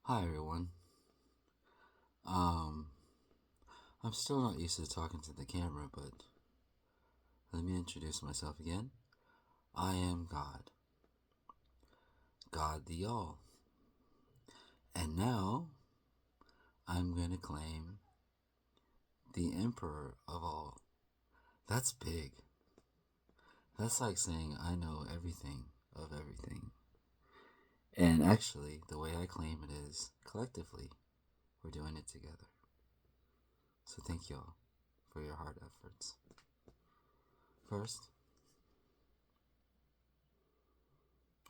Hi everyone. Um, I'm still not used to talking to the camera, but let me introduce myself again. I am God, God the All. And now I'm going to claim the Emperor of All. That's big. That's like saying I know everything of everything. And actually, the way I claim it is collectively, we're doing it together. So thank y'all for your hard efforts. First,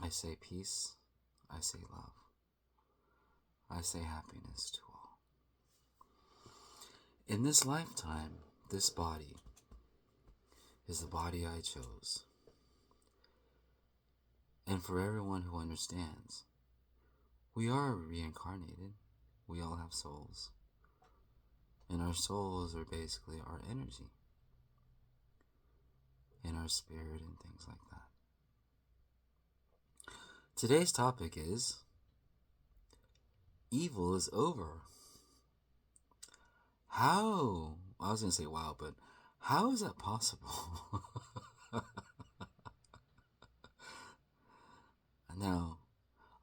I say peace, I say love, I say happiness to all. In this lifetime, this body is the body I chose. And for everyone who understands, we are reincarnated. We all have souls. And our souls are basically our energy and our spirit and things like that. Today's topic is evil is over. How? I was going to say wow, but how is that possible? Now,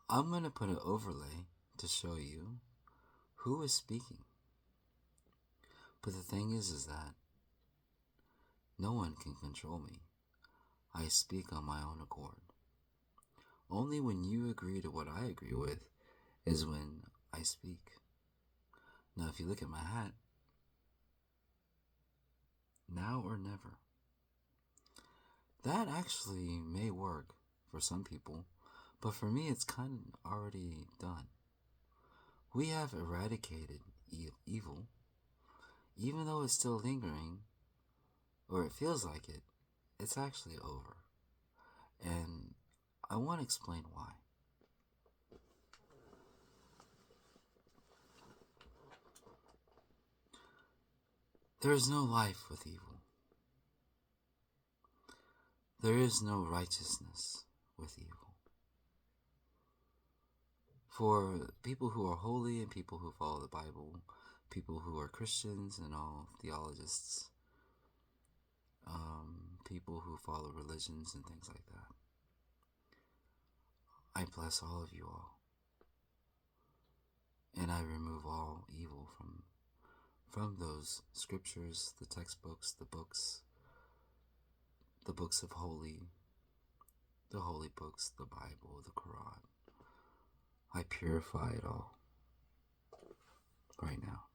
I'm going to put an overlay to show you who is speaking. But the thing is that no one can control me. I speak on my own accord. Only when you agree to what I agree with is when I speak. Now, if you look at my hat, now or never. That actually may work for some people, but for me, it's kind of already done. We have eradicated evil, even though it's still lingering, or it feels like it, it's actually over. And I want to explain why. There is no life with evil. There is no righteousness with evil. For people who are holy and people who follow the Bible, people who are Christians and all theologists, people who follow religions and things like that, I bless all of you all. And I remove all evil from those scriptures, the textbooks, the books of the holy books, the Bible, the Quran. I purify it all right now.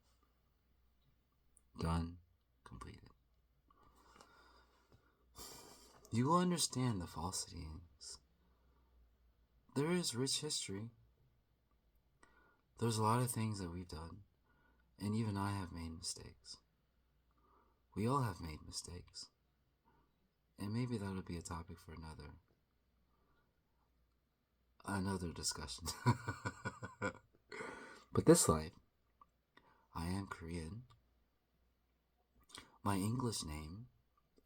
Done, completed. You will understand the falsities. There is rich history. There's a lot of things that we've done, and even I have made mistakes. We all have made mistakes. And maybe that'll be a topic for another discussion. But this life, I am Korean. My English name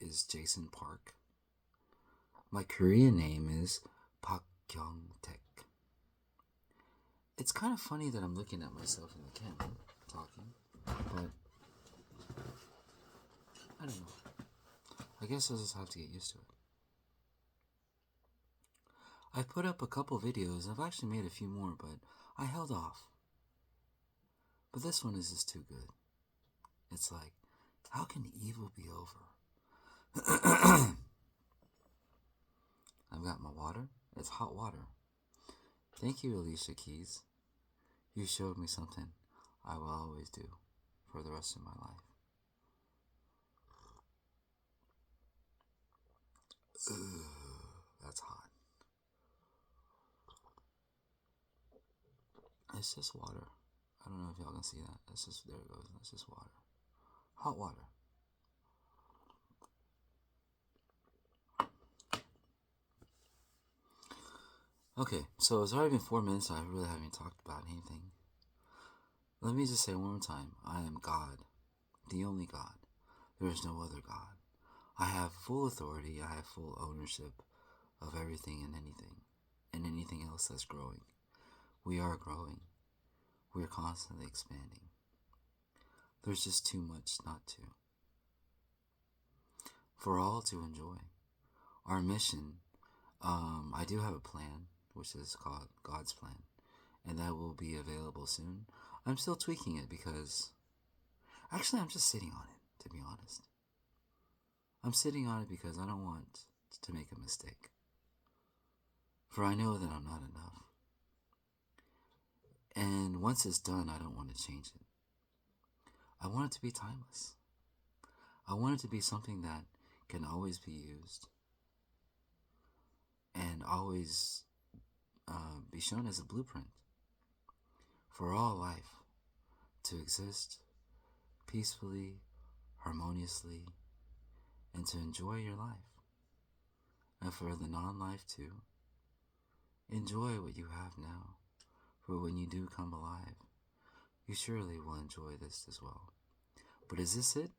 is Jason Park. My Korean name is Pak Kyung-taek. It's kind of funny that I'm looking at myself in the camera talking, but I don't know. I guess I'll just have to get used to it. I've put up a couple videos, I've actually made a few more, but I held off. But this one is just too good. It's like, how can evil be over? I've got my water. It's hot water. Thank you, Alicia Keys. You showed me something I will always do for the rest of my life. That's hot. It's just water. I don't know if y'all can see that. It's just, there it goes. It's just water. Hot water. Okay, so it's already been 4 minutes. I really haven't talked about anything. Let me just say one more time. I am God, the only God. There is no other God. I have full authority. I have full ownership of everything and anything else that's growing. We are growing. We're constantly expanding. There's just too much not to. For all to enjoy. Our mission, I do have a plan, which is called God's Plan, and that will be available soon. I'm still tweaking it because, actually, I'm just sitting on it, to be honest. I'm sitting on it because I don't want to make a mistake. For I know that I'm not enough. And once it's done, I don't want to change it. I want it to be timeless. I want it to be something that can always be used and always be shown as a blueprint for all life to exist peacefully, harmoniously, and to enjoy your life. And for the non-life to enjoy what you have now. For when you do come alive, you surely will enjoy this as well. But is this it?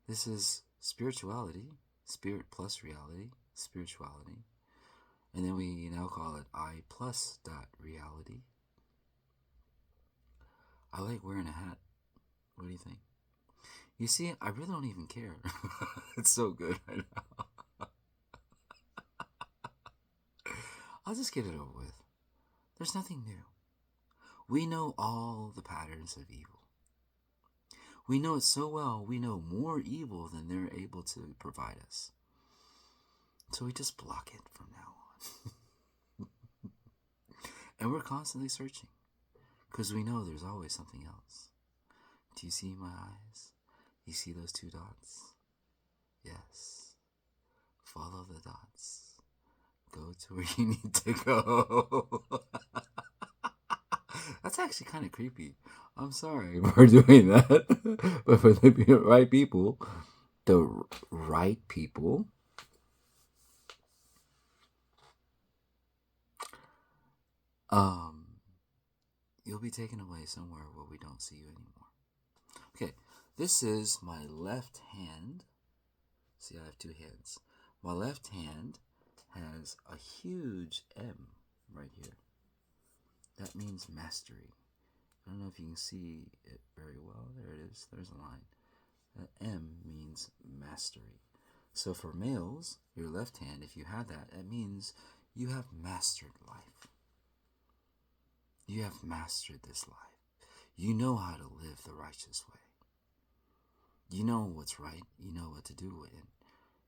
This is spirituality, spirit plus reality, spirituality. And then we now call it I plus dot reality. I like wearing a hat. What do you think? You see, I really don't even care. It's so good right now. I'll just get it over with. There's nothing new. We know all the patterns of evil. We know it so well, we know more evil than they're able to provide us. So we just block it from now on. And we're constantly searching, because we know there's always something else. Do you see my eyes? You see those 2 dots? Yes. Follow the dots. Go to where you need to go. That's actually kind of creepy. I'm sorry for doing that. But for the right people, you'll be taken away somewhere where we don't see you anymore. Okay, this is my left hand. See, I have 2 hands. My left hand has a huge M right here. That means mastery. I don't know if you can see it very well. There it is. There's a line. That M means mastery. So for males, your left hand, if you have that, it means you have mastered life. You have mastered this life. You know how to live the righteous way. You know what's right. You know what to do with it.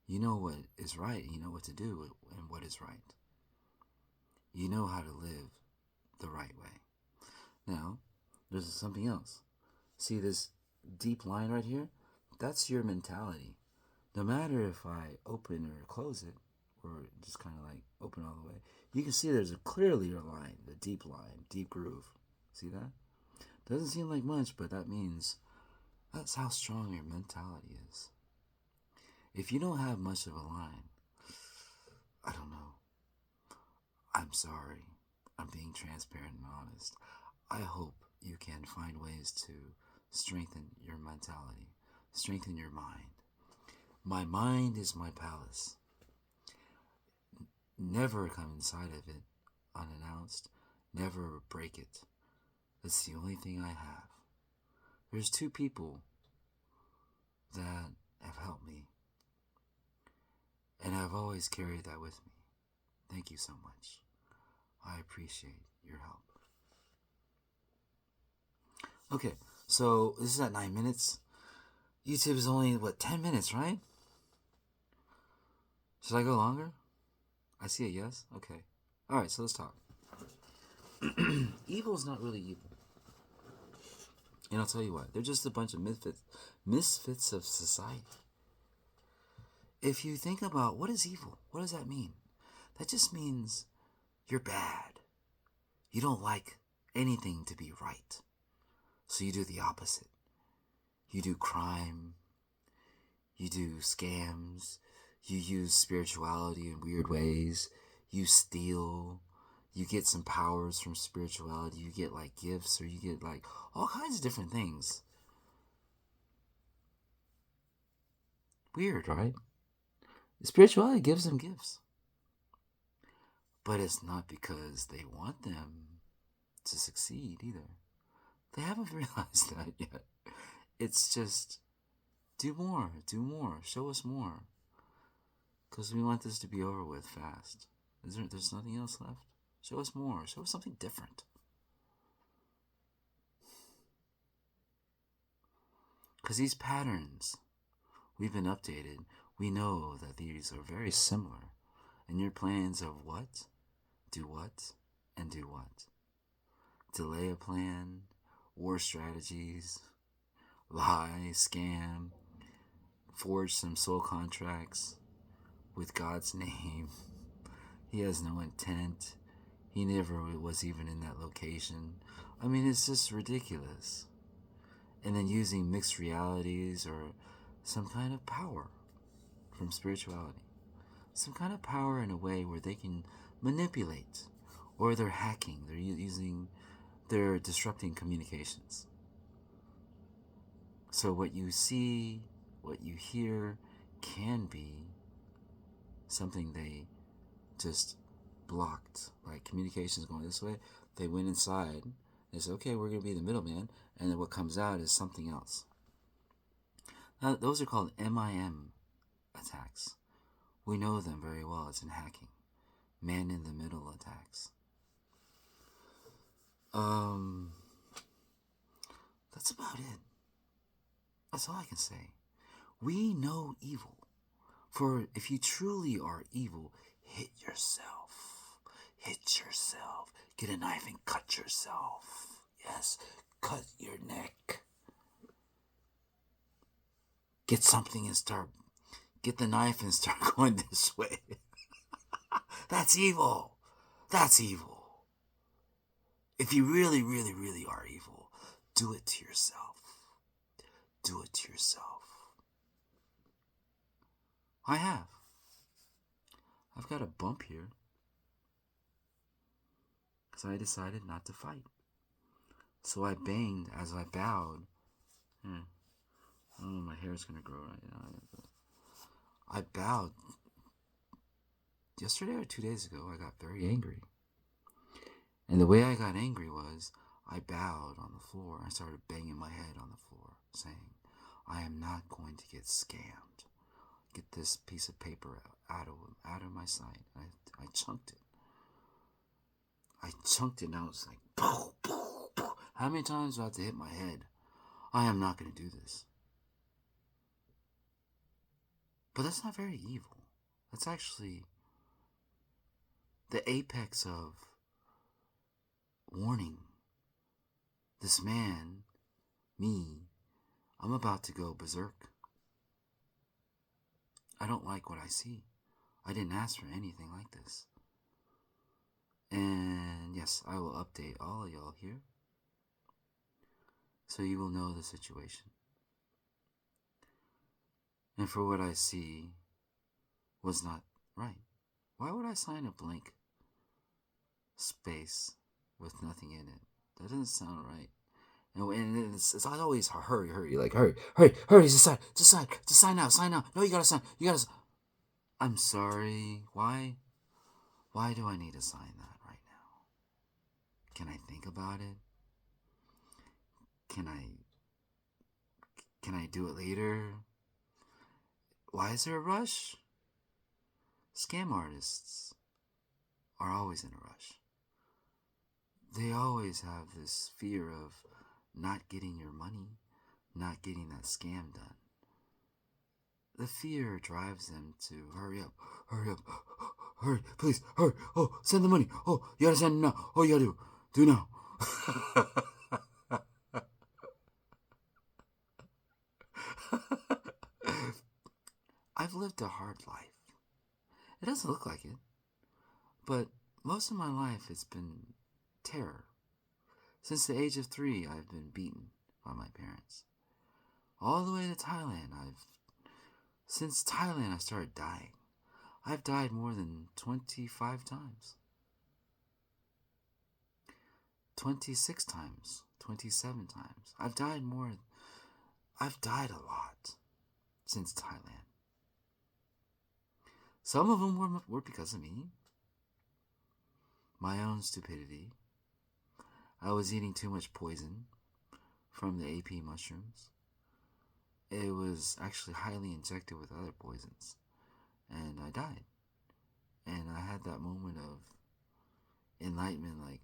You know what is right. You know what to do and what is right. You know how to live the right way. Now, there's something else. See this deep line right here? That's your mentality. No matter if I open or close it, or just kind of like open all the way, you can see there's clearly a line, the deep line, deep groove. See that? Doesn't seem like much, but that means that's how strong your mentality is. If you don't have much of a line, I don't know. I'm sorry. I'm being transparent and honest. I hope you can find ways to strengthen your mentality, strengthen your mind. My mind is my palace. Never come inside of it unannounced. Never break it. That's the only thing I have. There's 2 people that have helped me, and I've always carried that with me. Thank you so much. I appreciate your help. Okay, so this is at 9 minutes. YouTube is only, 10 minutes, right? Should I go longer? I see a yes. Okay. All right, so let's talk. Evil is not really evil. And I'll tell you what, they're just a bunch of misfits of society. If you think about what is evil, what does that mean? That just means you're bad. You don't like anything to be right. So you do the opposite. You do crime. You do scams. You use spirituality in weird ways. You steal. You get some powers from spirituality. You get like gifts, or you get like all kinds of different things. Weird, right? Spirituality gives them gifts. But it's not because they want them to succeed either. They haven't realized that yet. It's just do more, show us more. Because we want this to be over with fast. There's nothing else left? Show us more, show us something different. Because these patterns, we've been updated. We know that these are very similar. And your plans of what, do what, and do what. Delay a plan, war strategies, lie, scam, forge some soul contracts with God's name. He has no intent. He never was even in that location. I mean, it's just ridiculous. And then using mixed realities or some kind of power from spirituality. Some kind of power in a way where they can manipulate, or they're hacking, they're disrupting communications. So what you see, what you hear can be something they just blocked. Like communications going this way, they went inside. They said, okay, we're going to be the middleman, and then what comes out is something else. Now, those are called MIM attacks. We know them very well. It's in hacking. Man-in-the-middle attacks. That's about it. That's all I can say. We know evil. For if you truly are evil, hit yourself. Hit yourself. Get a knife and cut yourself. Yes, cut your neck. Get something and get the knife and start going this way. That's evil. That's evil. If you really, really, really are evil, do it to yourself. Do it to yourself. I have. I've got a bump here. Because I decided not to fight. So I banged as I bowed. I don't know, my hair's going to grow right now. I bowed. Yesterday or 2 days ago, I got very angry. And the way I got angry was, I bowed on the floor. I started banging my head on the floor, saying, I am not going to get scammed. Get this piece of paper out of my sight. I chunked it. And I was like, poof, poof, poof. How many times do I have to hit my head? I am not going to do this. But that's not very evil. That's actually the apex of warning. This man, me, I'm about to go berserk. I don't like what I see. I didn't ask for anything like this. And yes, I will update all of y'all here, so you will know the situation. And for what I see was not right. Why would I sign a blank space with nothing in it? That doesn't sound right. And it's always hurry, like hurry, just sign now. No, you gotta sign. I'm sorry. Why do I need to sign that right now? Can I think about it? Can I do it later? Why is there a rush? Scam artists are always in a rush. They always have this fear of not getting your money, not getting that scam done. The fear drives them to hurry up, hurry, please, hurry, oh, send the money, oh, you gotta send it now, oh, you gotta do now. I've lived a hard life. It doesn't look like it, but most of my life it's been terror. Since the age of 3, I've been beaten by my parents. All the way to Thailand, since Thailand I started dying. I've died more than 25 times. 26 times, 27 times. I've died a lot since Thailand. Some of them were because of me. My own stupidity. I was eating too much poison. from the AP mushrooms. It was actually highly injected with other poisons, and I died. And I had that moment of enlightenment, like,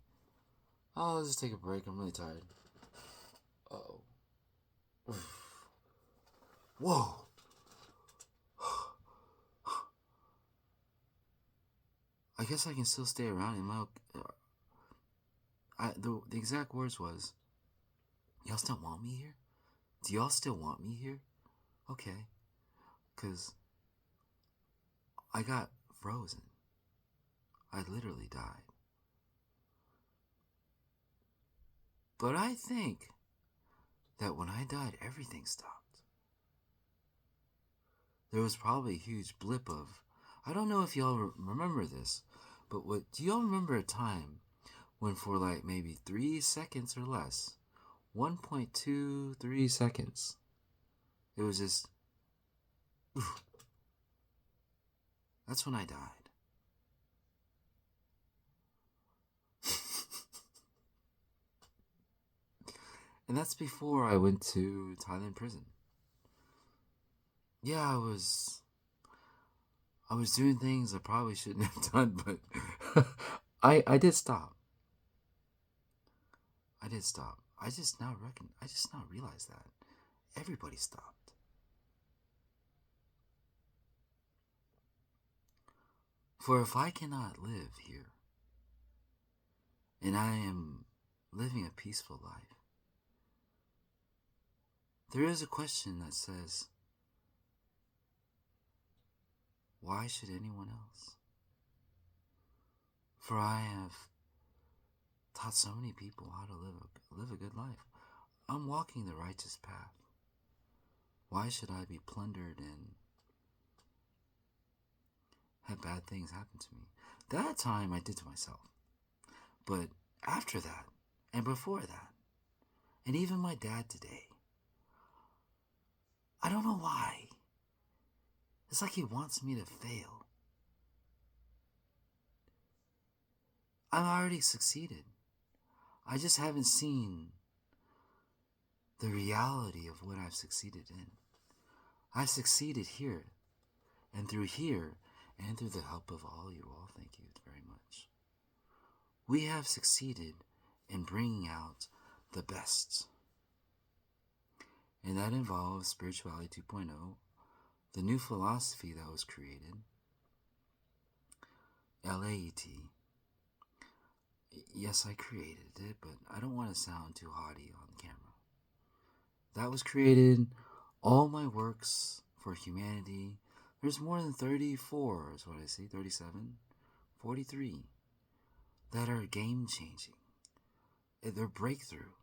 oh, let's just take a break. I'm really tired. Oh. Whoa. I guess I can still stay around. The exact words was, y'all still want me here? Do y'all still want me here? Okay. Because I got frozen. I literally died. But I think that when I died, everything stopped. There was probably a huge blip of, I don't know if y'all remember this, but do y'all remember a time when for like maybe 3 seconds or less, 1.23 seconds, it was just, oof. That's when I died. And that's before I went to Thailand prison. Yeah, I was doing things I probably shouldn't have done, but I did stop. I did stop. I just now realized that everybody stopped. For if I cannot live here, and I am living a peaceful life, there is a question that says, why should anyone else? For I have taught so many people how to live a good life. I'm walking the righteous path. Why should I be plundered and have bad things happen to me? That time I did to myself. But after that, and before that, and even my dad today, I don't know why. It's like he wants me to fail. I've already succeeded. I just haven't seen the reality of what I've succeeded in. I've succeeded here, and through the help of all you all, thank you very much. We have succeeded in bringing out the best. And that involves Spirituality 2.0, the new philosophy that was created, LAET. Yes, I created it, but I don't want to sound too haughty on camera. That was created, all my works for humanity. There's more than 34, is what I see, 37, 43, that are game-changing. They're breakthrough.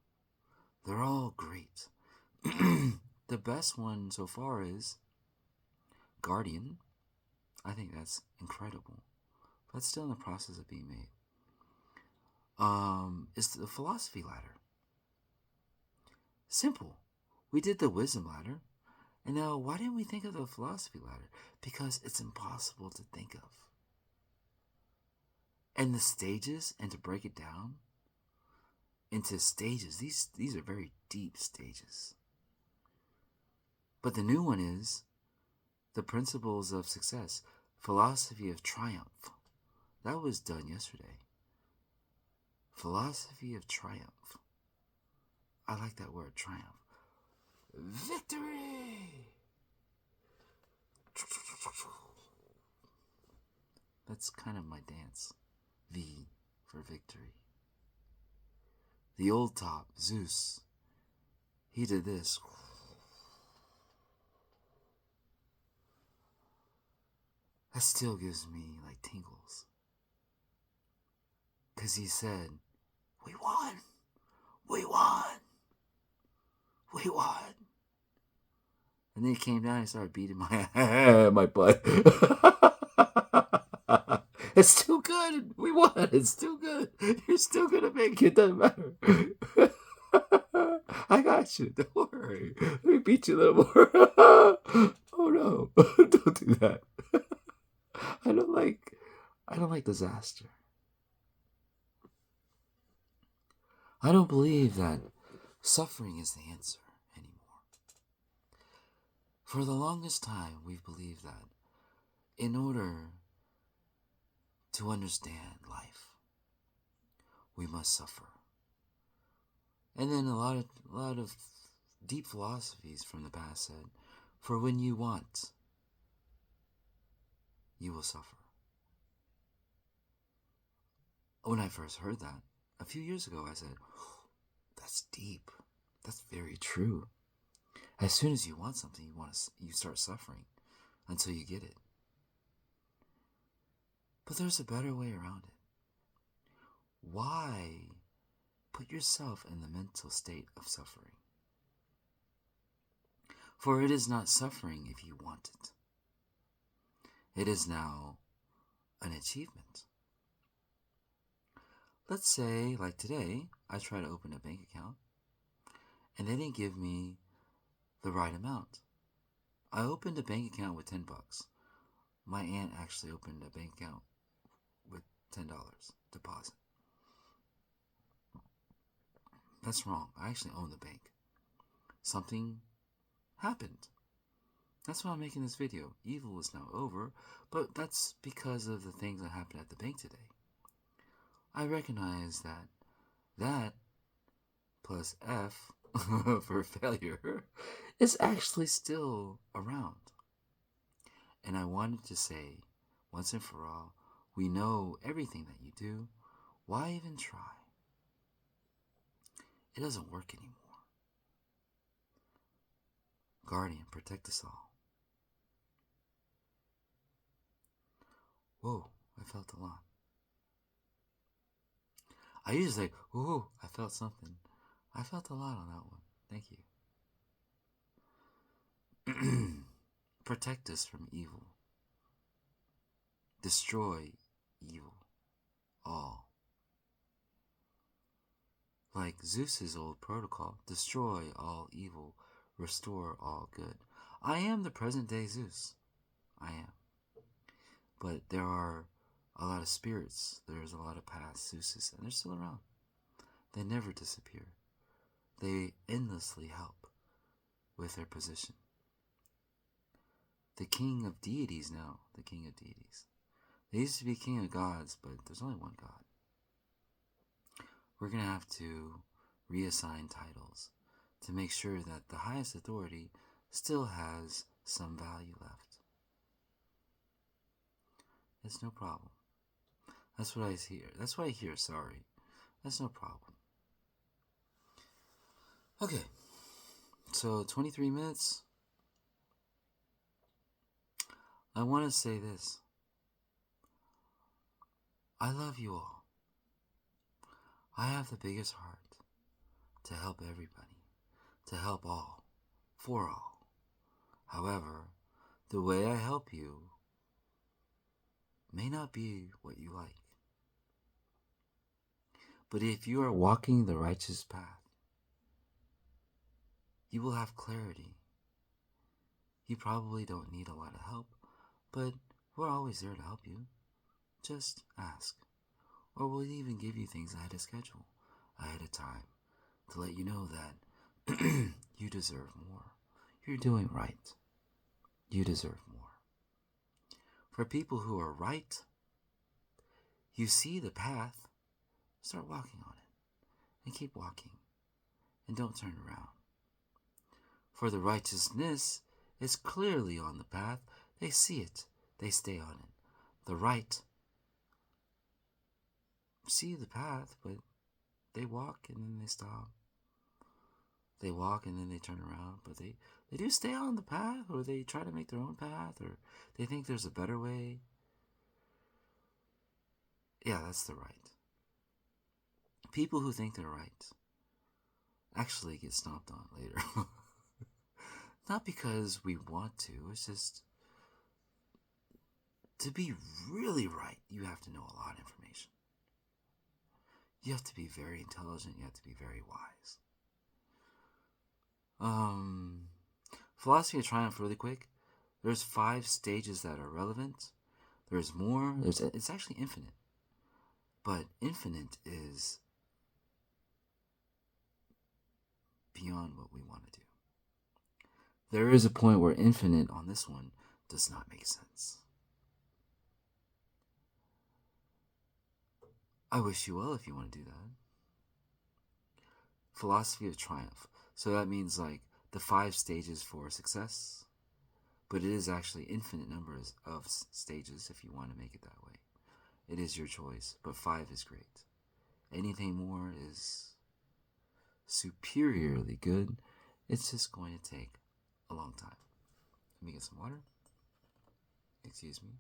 They're all great. The best one so far is Guardian. I think that's incredible. But still in the process of being made. It's the philosophy ladder. Simple. We did the wisdom ladder. And now, why didn't we think of the philosophy ladder? Because it's impossible to think of. And the stages, and to break it down into stages, these are very deep stages. But the new one is the principles of success, philosophy of triumph. That was done yesterday. Philosophy of triumph. I like that word, triumph. Victory! That's kind of my dance. V for victory. The old top, Zeus, he did this. That still gives me like tingles. Because he said, we won! We won! We won! And then he came down and started beating my butt. It's too good. We won. It's too good. You're still going to make it. Doesn't matter. I got you. Don't worry. Let me beat you a little more. Oh no. Don't do that. I don't like disaster. I don't believe that suffering is the answer anymore. For the longest time, we've believed that in order to understand life, we must suffer. And then a lot of deep philosophies from the past said, for when you want, you will suffer. When I first heard that, a few years ago, I said, that's deep. That's very true. As soon as you want something, you start suffering until you get it. But there's a better way around it. Why put yourself in the mental state of suffering? For it is not suffering if you want it. It is now an achievement. Let's say, like today, I try to open a bank account and they didn't give me the right amount. I opened a bank account with $10. My aunt actually opened a bank account with $10 deposit. That's wrong. I actually own the bank. Something happened. That's why I'm making this video. Evil is now over, but that's because of the things that happened at the bank today. I recognize that plus F for failure is actually still around. And I wanted to say, once and for all, we know everything that you do. Why even try? It doesn't work anymore. Guardian, protect us all. Whoa, I felt a lot. I usually say, ooh, I felt something. I felt a lot on that one. Thank you. Protect us from evil. Destroy evil. All. Like Zeus's old protocol, destroy all evil, restore all good. I am the present day Zeus. I am. But there are a lot of spirits. There's a lot of past Zeuses, and they're still around. They never disappear. They endlessly help with their position. The king of deities now, the king of deities. They used to be king of gods, but there's only one God. We're going to have to reassign titles to make sure that the highest authority still has some value left. It's no problem. That's what I hear. That's what I hear, sorry. That's no problem. Okay. So 23 minutes. I want to say this. I love you all. I have the biggest heart to help everybody, to help all, for all. However, the way I help you may not be what you like. But if you are walking the righteous path, you will have clarity. You probably don't need a lot of help, but we're always there to help you. Just ask. Or we'll even give you things ahead of schedule, ahead of time, to let you know that you deserve more. You're doing right. You deserve more. For people who are right, you see the path, start walking on it, and keep walking, and don't turn around. For the righteousness is clearly on the path. They see it. They stay on it. The right see the path, but they walk and then they stop. They walk and then they turn around, but they do stay on the path, or they try to make their own path, or they think there's a better way. Yeah, that's the right. People who think they're right actually get stomped on later. Not because we want to, it's just to be really right, you have to know a lot of information. You have to be very intelligent, you have to be very wise. Philosophy of Triumph, really quick. There's 5 stages that are relevant. There's more. It's actually infinite. But infinite is beyond what we want to do. There is a point where infinite on this one does not make sense. I wish you well if you want to do that. Philosophy of triumph. So that means like the 5 stages for success, but it is actually infinite numbers of stages if you want to make it that way. It is your choice, but 5 is great. Anything more is superiorly good. It's just going to take a long time. Let me get some water. Excuse me.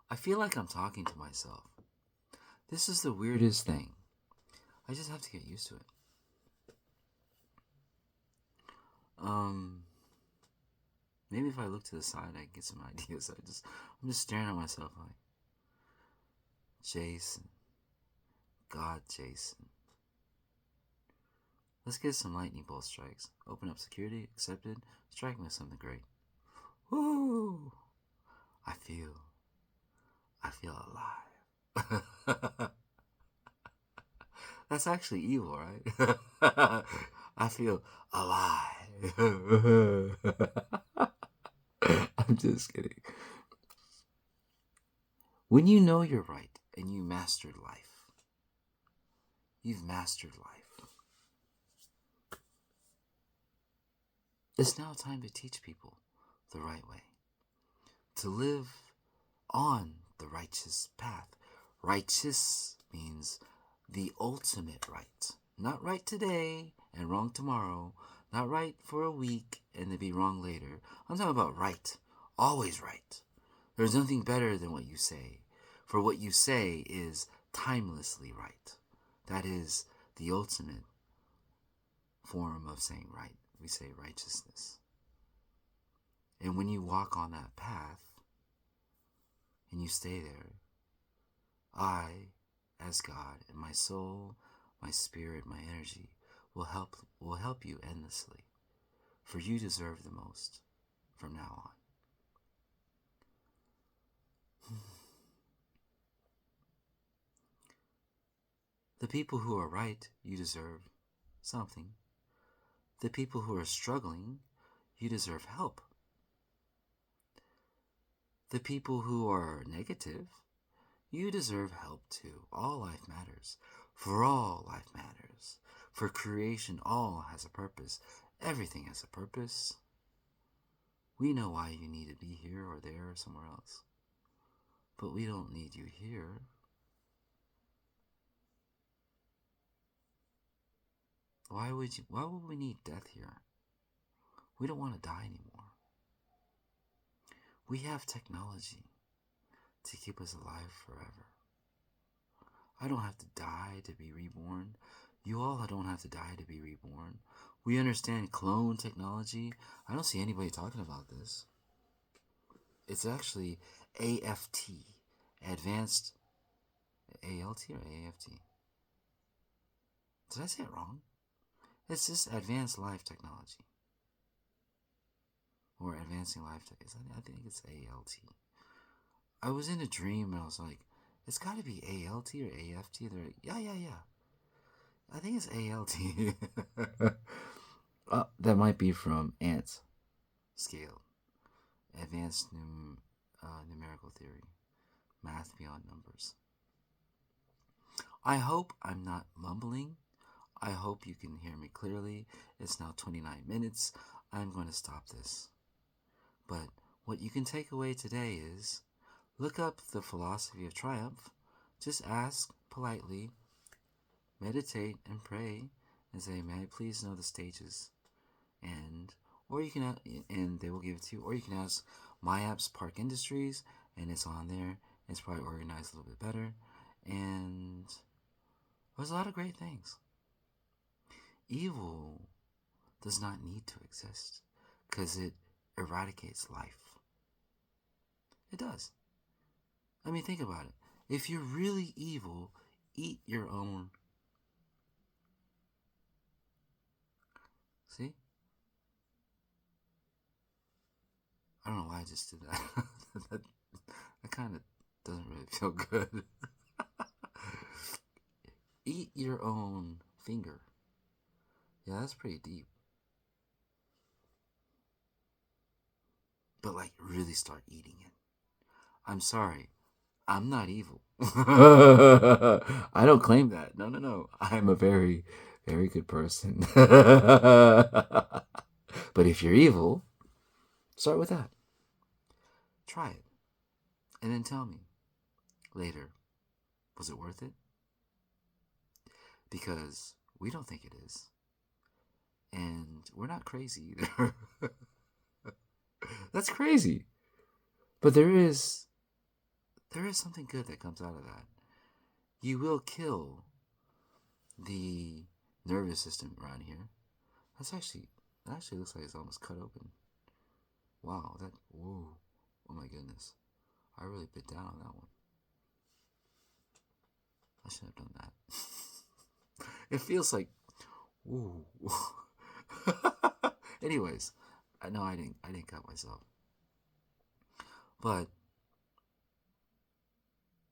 I feel like I'm talking to myself. This is the weirdest thing. I just have to get used to it. Maybe if I look to the side, I can get some ideas. I'm just staring at myself like, Jason, God, Jason. Let's get some lightning bolt strikes. Open up security, accepted, strike me with something great. Woo! I feel alive. That's actually evil, right? I feel alive. I'm just kidding. When you know you're right and you mastered life, you've mastered life. It's now time to teach people the right way, to live on the righteous path. Righteous means the ultimate right. Not right today and wrong tomorrow. Not right for a week and to be wrong later. I'm talking about right. Always right. There's nothing better than what you say. For what you say is timelessly right. That is the ultimate form of saying right. We say righteousness. And when you walk on that path and you stay there, I, as God, and my soul, my spirit, my energy will help you endlessly. For you deserve the most from now on. The people who are right, you deserve something. The people who are struggling, you deserve help. The people who are negative, you deserve help too. All life matters. For all life matters. For creation, all has a purpose. Everything has a purpose. We know why you need to be here or there or somewhere else. But we don't need you here. Why would we need death here? We don't want to die anymore. We have technology to keep us alive forever. I don't have to die to be reborn. You all don't have to die to be reborn. We understand clone technology. I don't see anybody talking about this. It's actually AFT, Advanced ALT or AFT? Did I say it wrong? It's just Advanced Life Technology. Or Advancing Life Technology. I think it's ALT. I was in a dream and I was like, it's got to be ALT or AFT. They're like, yeah. I think it's ALT. That might be from ANT scale. Advanced Numerical Theory. Math Beyond Numbers. I hope I'm not mumbling. I hope you can hear me clearly. It's now 29 minutes. I'm going to stop this. But what you can take away today is look up the philosophy of triumph. Just ask politely, meditate and pray, and say, "May I please know the stages?" Or you can, and they will give it to you. Or you can ask My Apps Park Industries, and it's on there. It's probably organized a little bit better, and there's a lot of great things. Evil does not need to exist because it eradicates life. It does. I mean, think about it. If you're really evil, eat your own. See? I don't know why I just did that. that kind of doesn't really feel good. Eat eat your own finger. Yeah, that's pretty deep. But like, really start eating it. I'm sorry. I'm not evil. I don't claim that. No, no, no. I'm a very, very good person. But if you're evil, start with that. Try it. And then tell me later, was it worth it? Because we don't think it is. And we're not crazy either. That's crazy. But there is something good that comes out of that. You will kill the nervous system around here. That actually looks like it's almost cut open. Wow, whoa. Oh my goodness. I really bit down on that one. I should have done that. It feels like, whoa. Anyways, I know I didn't cut myself. But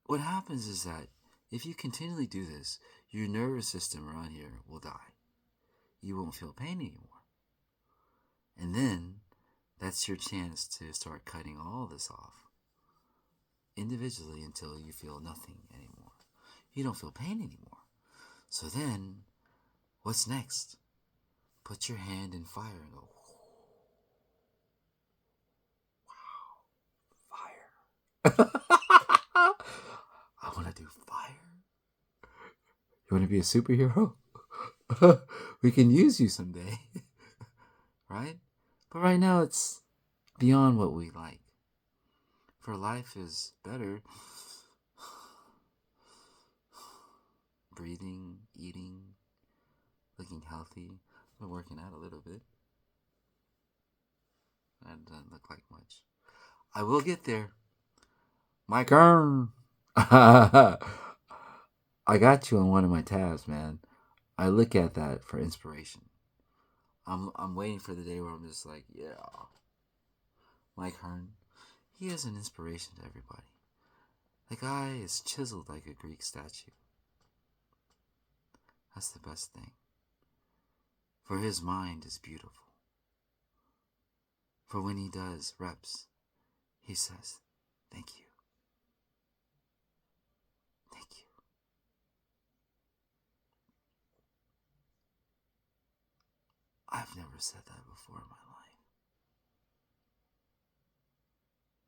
what happens is that if you continually do this, your nervous system around here will die. You won't feel pain anymore. And then that's your chance to start cutting all this off individually until you feel nothing anymore. You don't feel pain anymore. So then, what's next? Put your hand in fire and go, wow, fire. I want to do fire. You want to be a superhero? We can use you someday. Right? But right now it's beyond what we like. For life is better breathing, eating, looking healthy. I've been working out a little bit. That doesn't look like much. I will get there. Mike Earn. I got you on one of my tabs, man. I look at that for inspiration. I'm waiting for the day where I'm just like, yeah. Mike Hearn, he is an inspiration to everybody. The guy is chiseled like a Greek statue. That's the best thing. For his mind is beautiful. For when he does reps, he says, thank you. Thank you. I've never said that before in my life.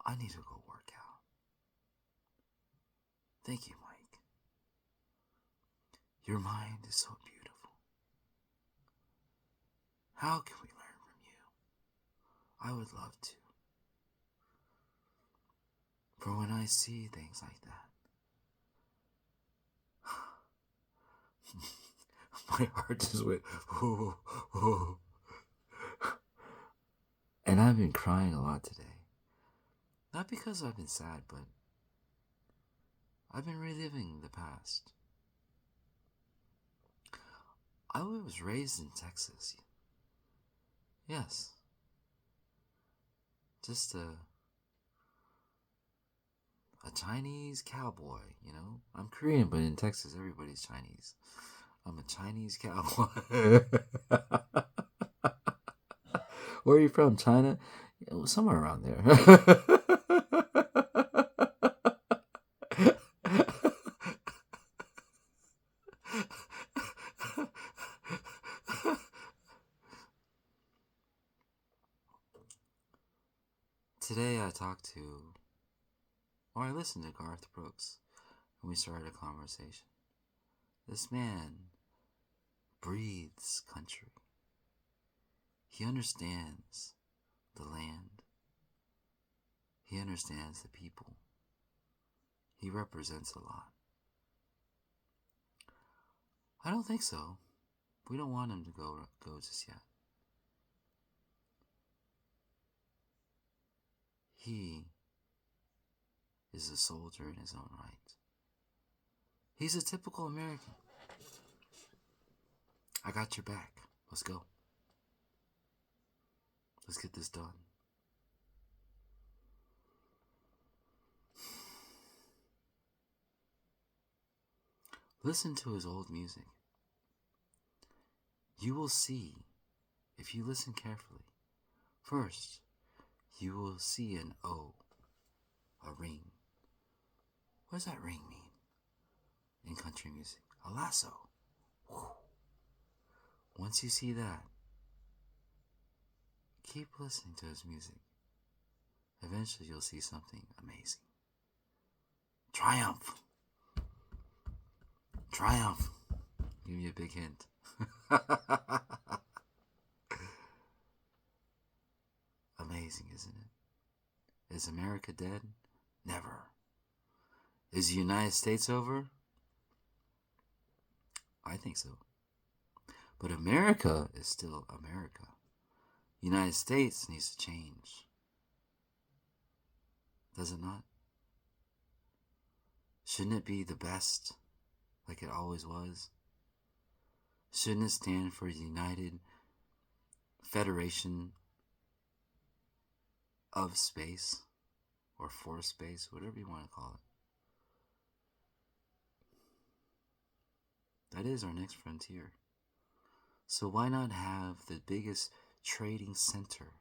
I need to go work out. Thank you, Mike. Your mind is so beautiful. How can we learn from you? I would love to. For when I see things like that, my heart just went, oh, oh. And I've been crying a lot today. Not because I've been sad, but I've been reliving the past. I was raised in Texas. Yes. Just a Chinese cowboy, you know? I'm Korean, but in Texas, everybody's Chinese. I'm a Chinese cowboy. Where are you from? China? Somewhere around there. Today I listened to Garth Brooks, and we started a conversation. This man breathes country. He understands the land. He understands the people. He represents a lot. I don't think so. We don't want him to go just yet. He is a soldier in his own right. He's a typical American. I got your back. Let's go. Let's get this done. Listen to his old music. You will see, if you listen carefully, first, you will see an O, a ring. What does that ring mean in country music? A lasso. Whew. Once you see that, keep listening to his music. Eventually you'll see something amazing. Triumph. Triumph. Give me a big hint. Amazing, isn't it? Is America dead? Never. Is the United States over? I think so. But America is still America. United States needs to change. Does it not? Shouldn't it be the best, like it always was? Shouldn't it stand for United Federation of Space, or for space, whatever you want to call it? That is our next frontier. So why not have the biggest trading center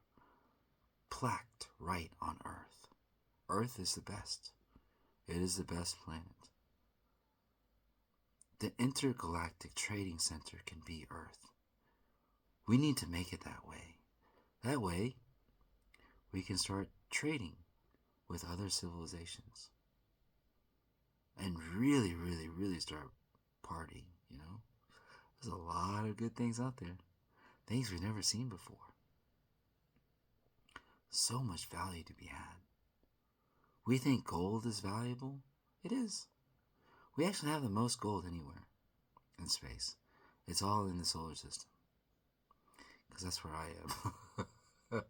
plaqued right on Earth? Earth is the best. It is the best planet. The intergalactic trading center can be Earth. We need to make it that way. That way, we can start trading with other civilizations. And really, really, really start partying, you know? There's a lot of good things out there. Things we've never seen before. So much value to be had. We think gold is valuable. It is. We actually have the most gold anywhere in space. It's all in the solar system. Because that's where I am.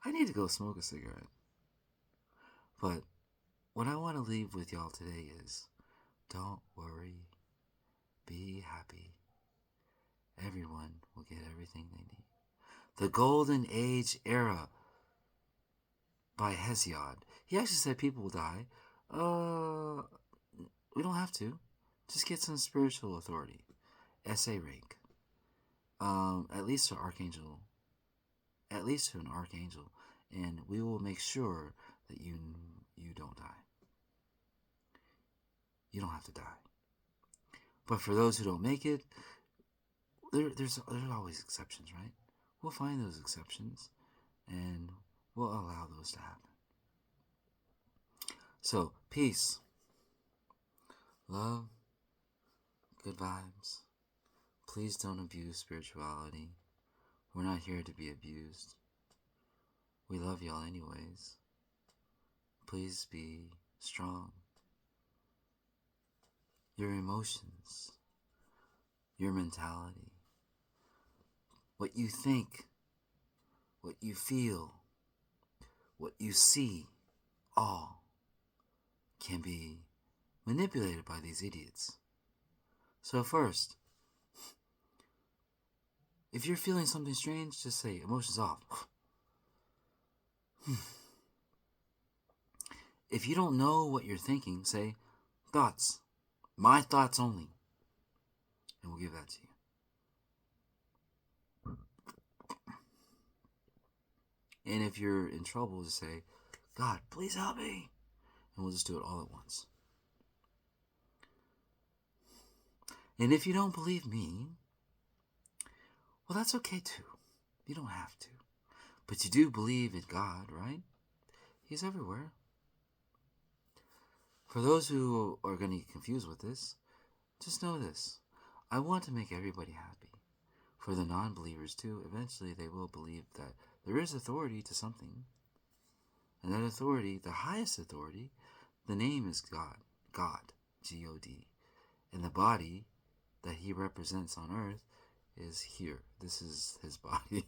I need to go smoke a cigarette. But what I want to leave with y'all today is, don't worry. Be happy. Everyone will get everything they need. The Golden Age Era by Hesiod. He actually said people will die. We don't have to. Just get some spiritual authority. SA rank. At least to Archangel. At least to an Archangel. And we will make sure that you don't die. You don't have to die. But for those who don't make it, there's always exceptions, right? We'll find those exceptions, and we'll allow those to happen. So, peace, love, good vibes. Please don't abuse spirituality. We're not here to be abused. We love y'all anyways. Please be strong. Your emotions, your mentality, what you think, what you feel, what you see, all can be manipulated by these idiots. So first, if you're feeling something strange, just say emotions off. If you don't know what you're thinking, say thoughts. My thoughts only. And we'll give that to you. And if you're in trouble, just say, God, please help me. And we'll just do it all at once. And if you don't believe me, well, that's okay too. You don't have to. But you do believe in God, right? He's everywhere. For those who are going to get confused with this, just know this. I want to make everybody happy. For the non-believers too, eventually they will believe that there is authority to something. And that authority, the highest authority, the name is God. God. G-O-D. And the body that he represents on earth is here. This is his body.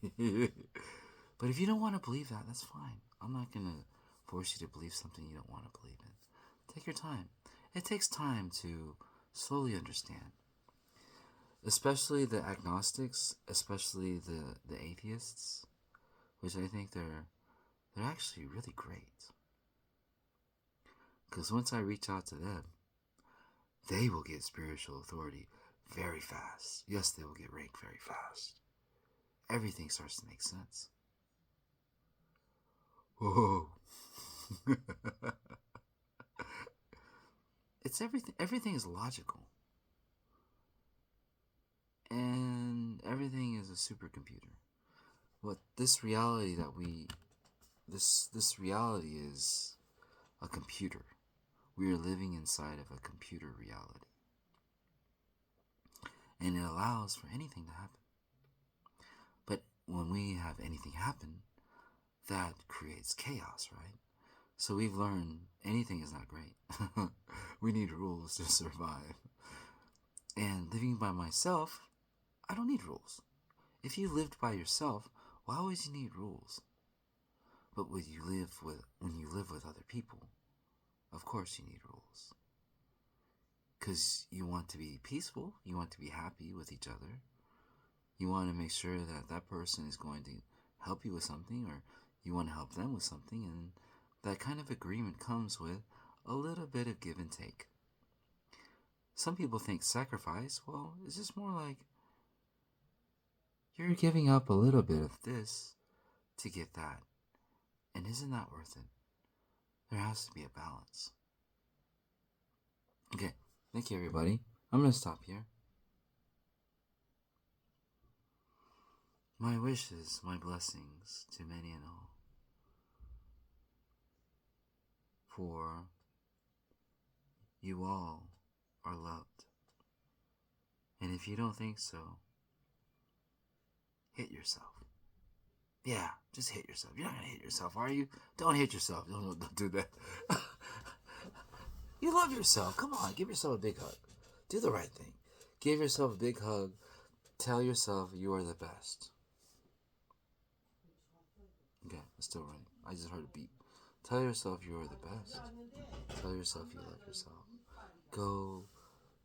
But if you don't want to believe that, that's fine. I'm not going to force you to believe something you don't want to believe in. Take your time. It takes time to slowly understand. Especially the agnostics, especially the atheists, which I think they're actually really great. Because once I reach out to them, they will get spiritual authority very fast. Yes, they will get ranked very fast. Everything starts to make sense. Whoa. It's everything. Everything is logical. And everything is a supercomputer. What this reality that we this reality is a computer. We are living inside of a computer reality. And it allows for anything to happen. But when we have anything happen, that creates chaos, right? So we've learned anything is not great. We need rules to survive. And living by myself, I don't need rules. If you lived by yourself, why would you need rules? But when you live with other people, of course you need rules. Because you want to be peaceful, you want to be happy with each other. You want to make sure that that person is going to help you with something, or you want to help them with something, and that kind of agreement comes with a little bit of give and take. Some people think sacrifice, well, it's just more like you're giving up a little bit of this to get that. And isn't that worth it? There has to be a balance. Okay, thank you, everybody. I'm going to stop here. My wishes, my blessings to many and all. For you all are loved. And if you don't think so, hit yourself. Yeah, just hit yourself. You're not going to hit yourself, are you? Don't hit yourself. Don't do that. You love yourself. Come on, give yourself a big hug. Do the right thing. Give yourself a big hug. Tell yourself you are the best. Okay, it's still running. I just heard a beep. Tell yourself you are the best. Tell yourself you love yourself. Go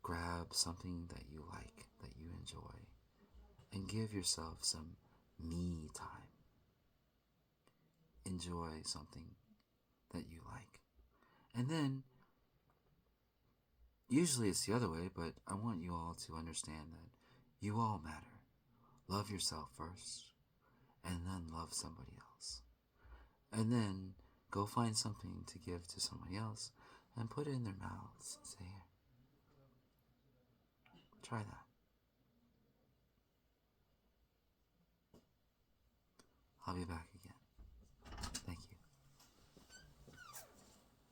grab something that you like, that you enjoy, and give yourself some me time. Enjoy something that you like. And then, usually it's the other way, but I want you all to understand that you all matter. Love yourself first, and then love somebody else. And then go find something to give to somebody else and put it in their mouths and say, here, try that. I'll be back again.